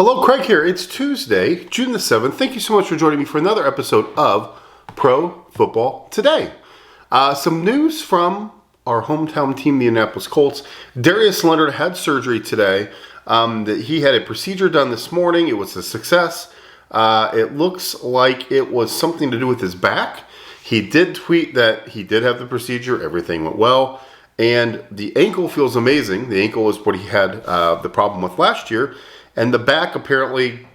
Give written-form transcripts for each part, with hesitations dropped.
Hello, Craig here. It's Tuesday, June the 7th. Thank you so much for joining me for another episode of Pro Football Today. Some news from our hometown team, the Indianapolis Colts. Darius Leonard had surgery today. He had a procedure done this morning. It was a success. It looks like it was something to do with his back. He did tweet that he did have the procedure. Everything went well. And the ankle feels amazing. The ankle is what he had the problem with last year. And the back apparently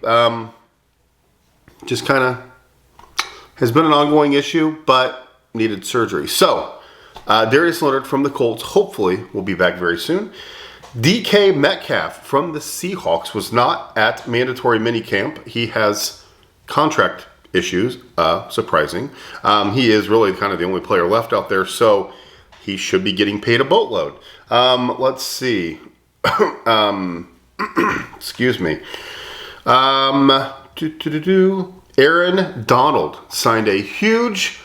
just kind of has been an ongoing issue, but needed surgery. So, Darius Leonard from the Colts hopefully will be back very soon. DK Metcalf from the Seahawks was not at mandatory minicamp. He has contract issues, surprising. He is really kind of the only player left out there, so he should be getting paid a boatload. Let's see. Excuse me. Aaron Donald signed a huge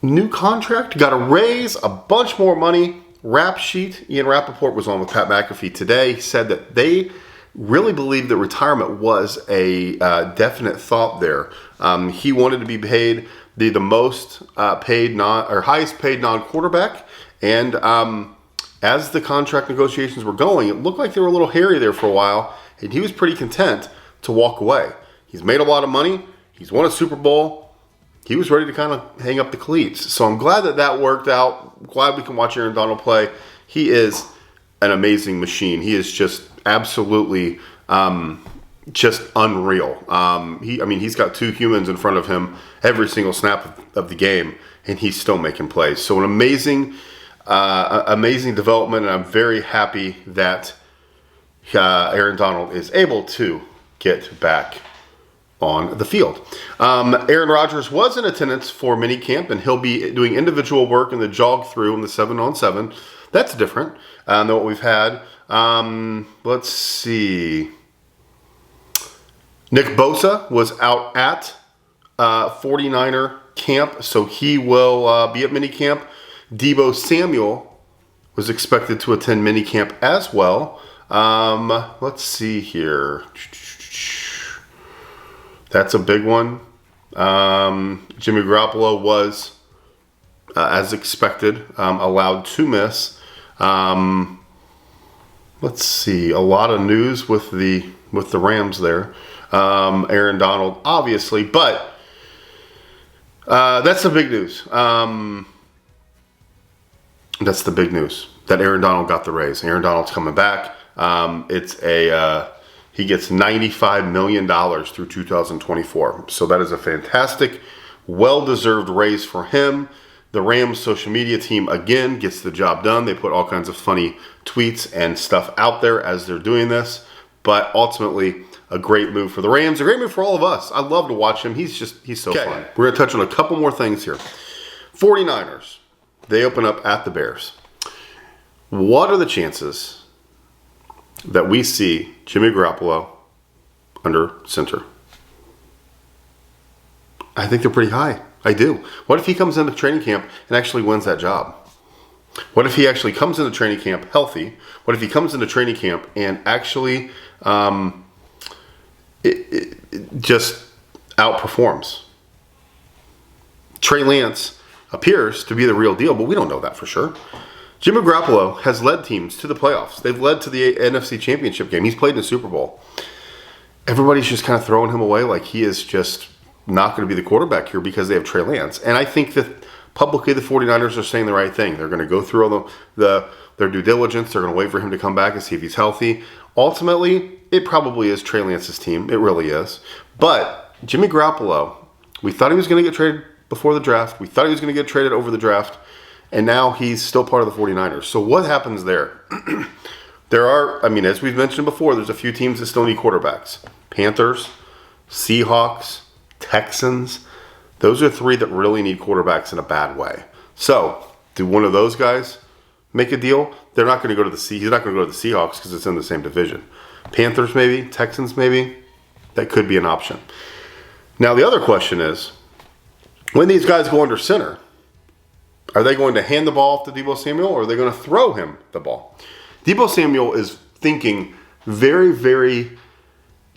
new contract, got a raise, a bunch more money. Rap Sheet, Ian Rappaport was on with Pat McAfee today. He said that they really believed that retirement was a definite thought there. He wanted to be paid the most paid highest paid non-quarterback, and as the contract negotiations were going, it looked like they were a little hairy there for a while, and he was pretty content to walk away. He's made a lot of money. He's won a Super Bowl. He was ready to kind of hang up the cleats. So I'm glad that worked out. Glad we can watch Aaron Donald play. He is an amazing machine. He is just absolutely just unreal. He's got two humans in front of him every single snap of the game, and he's still making plays. So an amazing development, and I'm very happy that Aaron Donald is able to get back on the field. Aaron Rodgers was in attendance for minicamp, and he'll be doing individual work in the jog through in the 7-on-7. That's different than what we've had. Let's see. Nick Bosa was out at 49er camp, so he will be at minicamp. Deebo Samuel was expected to attend minicamp as well. Let's see here. That's a big one. Jimmy Garoppolo was, as expected, allowed to miss. Let's see. A lot of news with the Rams there. Aaron Donald, obviously, but that's the big news. That's the big news, that Aaron Donald got the raise. Aaron Donald's coming back. He gets $95 million through 2024. So that is a fantastic, well-deserved raise for him. The Rams social media team, again, gets the job done. They put all kinds of funny tweets and stuff out there as they're doing this. But ultimately, a great move for the Rams. A great move for all of us. I love to watch him. He's so fun. We're going to touch on a couple more things here. 49ers. They open up at the Bears. What are the chances that we see Jimmy Garoppolo under center? I think they're pretty high. I do. What if he comes into training camp and actually wins that job? What if he actually comes into training camp healthy? What if he comes into training camp and actually it just outperforms? Trey Lance appears to be the real deal, but we don't know that for sure. Jimmy Garoppolo has led teams to the playoffs. They've led to the NFC Championship game. He's played in the Super Bowl. Everybody's just kind of throwing him away like he is just not going to be the quarterback here because they have Trey Lance. And I think that publicly the 49ers are saying the right thing. They're going to go through all their due diligence. They're going to wait for him to come back and see if he's healthy. Ultimately, it probably is Trey Lance's team. It really is. But Jimmy Garoppolo, we thought he was going to get traded before the draft. We thought he was going to get traded over the draft. And now he's still part of the 49ers. So what happens there? As we've mentioned before, there's a few teams that still need quarterbacks. Panthers, Seahawks, Texans. Those are three that really need quarterbacks in a bad way. So, do one of those guys make a deal? They're not going to go to he's not going to go to the Seahawks because it's in the same division. Panthers maybe, Texans maybe. That could be an option. Now, the other question is, when these guys go under center, are they going to hand the ball off to Deebo Samuel, or are they going to throw him the ball? Deebo Samuel is thinking very, very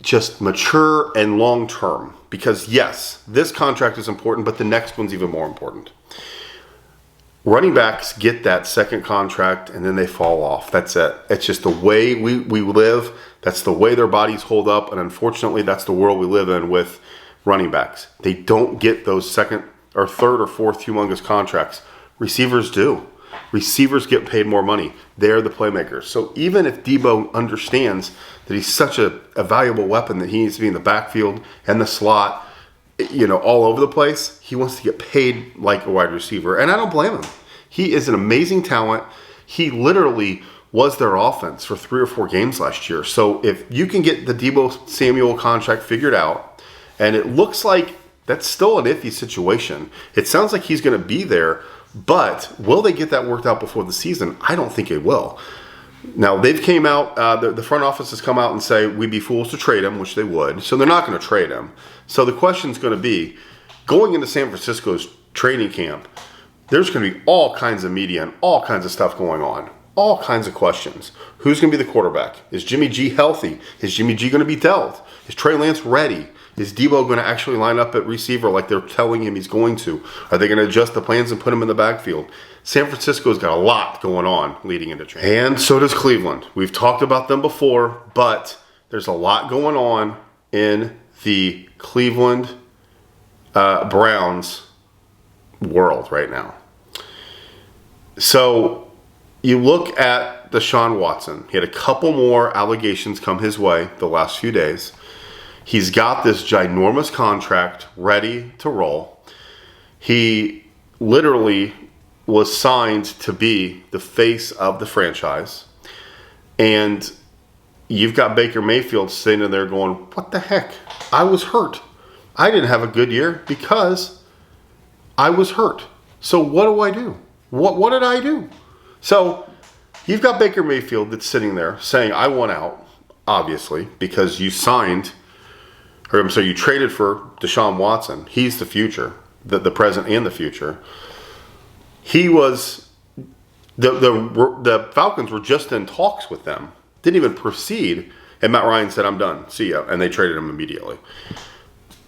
just mature and long term. Because yes, this contract is important, but the next one's even more important. Running backs get that second contract and then they fall off. That's it. It's just the way we live. That's the way their bodies hold up. And unfortunately, that's the world we live in with running backs. They don't get those second or third or fourth humongous contracts. Receivers do. Receivers get paid more money. They're the playmakers. So even if Deebo understands that he's such a valuable weapon that he needs to be in the backfield and the slot, all over the place, he wants to get paid like a wide receiver. And I don't blame him. He is an amazing talent. He literally was their offense for 3 or 4 games last year. So if you can get the Deebo Samuel contract figured out, and it looks like that's still an iffy situation. It sounds like he's going to be there, but will they get that worked out before the season? I don't think it will. Now, they've came out, the front office has come out and say we'd be fools to trade him, which they would. So they're not going to trade him. So the question's going to be, going into San Francisco's training camp, there's going to be all kinds of media and all kinds of stuff going on. All kinds of questions. Who's going to be the quarterback? Is Jimmy G healthy? Is Jimmy G going to be dealt? Is Trey Lance ready? Is Deebo going to actually line up at receiver like they're telling him he's going to? Are they going to adjust the plans and put him in the backfield? San Francisco's got a lot going on leading into training. And so does Cleveland. We've talked about them before, but there's a lot going on in the Cleveland Browns world right now. So you look at Deshaun Watson. He had a couple more allegations come his way the last few days. He's got this ginormous contract ready to roll. He literally was signed to be the face of the franchise. And you've got Baker Mayfield sitting there going, what the heck? I was hurt. I didn't have a good year because I was hurt. So what do I do? What did I do? So you've got Baker Mayfield that's sitting there saying, I want out, obviously, because you traded for Deshaun Watson. He's the future, the present and the future. He was, the Falcons were just in talks with them. Didn't even proceed. And Matt Ryan said, I'm done. See ya. And they traded him immediately.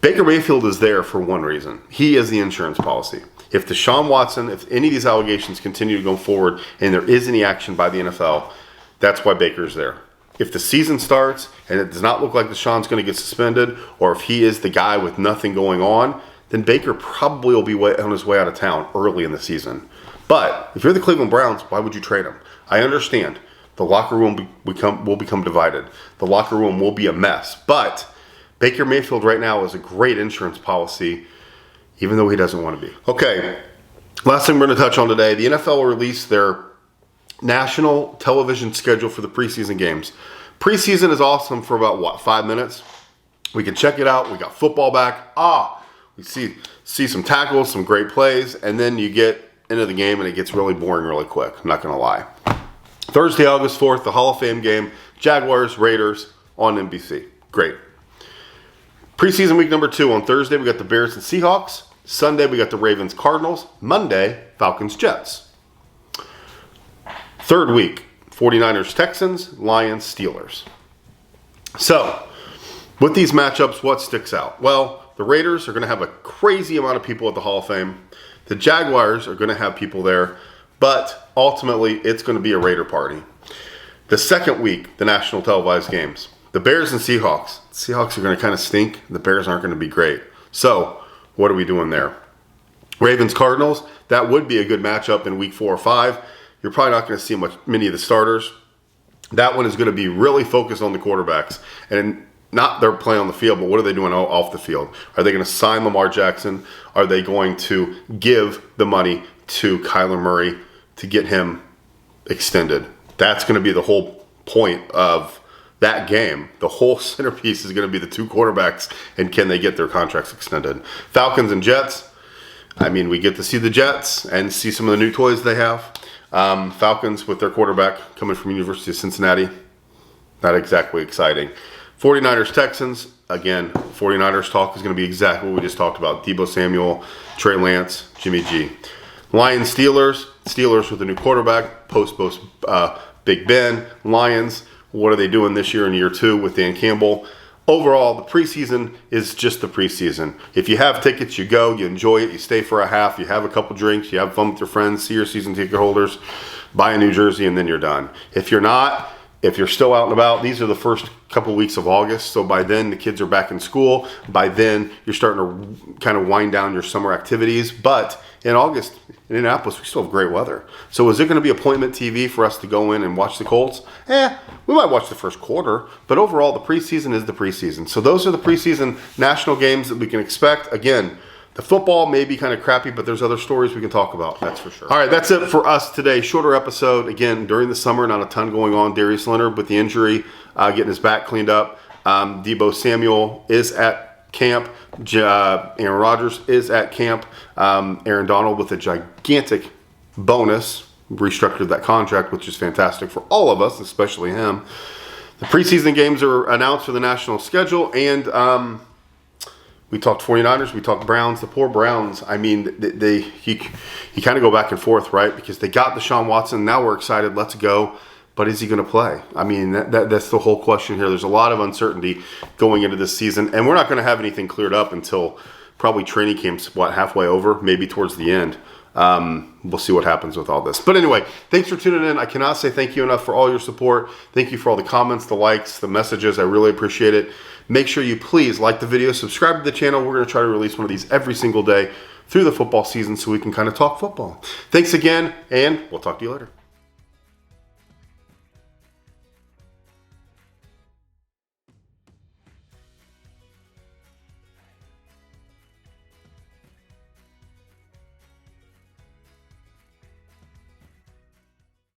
Baker Mayfield is there for one reason. He is the insurance policy. If Deshaun Watson, if any of these allegations continue to go forward and there is any action by the NFL, that's why Baker's there. If the season starts and it does not look like Deshaun's going to get suspended, or if he is the guy with nothing going on, then Baker probably will be on his way out of town early in the season. But if you're the Cleveland Browns, why would you trade him? I understand the locker room will become divided. The locker room will be a mess. But Baker Mayfield right now is a great insurance policy, even though he doesn't want to be. Okay, last thing we're going to touch on today. The NFL will release their national television schedule for the preseason games. Preseason is awesome for about, 5 minutes? We can check it out. We got football back. We see some tackles, some great plays, and then you get into the game and it gets really boring really quick. I'm not going to lie. Thursday, August 4th, the Hall of Fame game, Jaguars, Raiders on NBC. Great. Preseason week number 2. On Thursday, we got the Bears and Seahawks. Sunday, we got the Ravens, Cardinals. Monday, Falcons, Jets. Third week, 49ers, Texans, Lions, Steelers. So, with these matchups, what sticks out? Well, the Raiders are going to have a crazy amount of people at the Hall of Fame. The Jaguars are going to have people there, but ultimately, it's going to be a Raider party. The second week, the national televised games. The Bears and Seahawks. The Seahawks are going to kind of stink. The Bears aren't going to be great. So, what are we doing there? Ravens, Cardinals. That would be a good matchup in week 4 or 5. You're probably not going to see many of the starters. That one is going to be really focused on the quarterbacks. And not their play on the field, but what are they doing off the field? Are they going to sign Lamar Jackson? Are they going to give the money to Kyler Murray to get him extended? That's going to be the whole point of that game. The whole centerpiece is going to be the 2 quarterbacks and can they get their contracts extended. Falcons and Jets. I mean, we get to see the Jets and see some of the new toys they have. Falcons with their quarterback coming from University of Cincinnati. Not exactly exciting. 49ers, Texans. Again, 49ers talk is going to be exactly what we just talked about. Deebo Samuel, Trey Lance, Jimmy G. Lions, Steelers. Steelers with a new quarterback. Post Big Ben. Lions. What are they doing this year in year 2 with Dan Campbell? overall, the preseason is just the preseason. If you have tickets, you go, you enjoy it, you stay for a half, you have a couple drinks, you have fun with your friends, see your season ticket holders, buy a new jersey, and then you're done. If you're not, if you're still out and about, these are the first couple weeks of August. So by then, the kids are back in school. By then, you're starting to kind of wind down your summer activities. But in August, in Indianapolis, we still have great weather. So is it going to be appointment TV for us to go in and watch the Colts? We might watch the first quarter. But overall, the preseason is the preseason. So those are the preseason national games that we can expect. Again, the football may be kind of crappy, but there's other stories we can talk about, that's for sure. All right, that's it for us today. Shorter episode. Again, during the summer, not a ton going on. Darius Leonard with the injury, getting his back cleaned up. Deebo Samuel is at camp. Aaron Rodgers is at camp. Aaron Donald with a gigantic bonus. Restructured that contract, which is fantastic for all of us, especially him. The preseason games are announced for the national schedule, and we talked 49ers, we talked Browns, the poor Browns. I mean, you kind of go back and forth, right? Because they got Deshaun Watson. Now we're excited. Let's go. But is he going to play? I mean, that's the whole question here. There's a lot of uncertainty going into this season. And we're not going to have anything cleared up until probably training camp's, halfway over, maybe towards the end. We'll see what happens with all this. But anyway, thanks for tuning in. I cannot say thank you enough for all your support. Thank you for all the comments, the likes, the messages. I really appreciate it. Make sure you please like the video, subscribe to the channel. We're going to try to release one of these every single day through the football season so we can kind of talk football. Thanks again, and we'll talk to you later.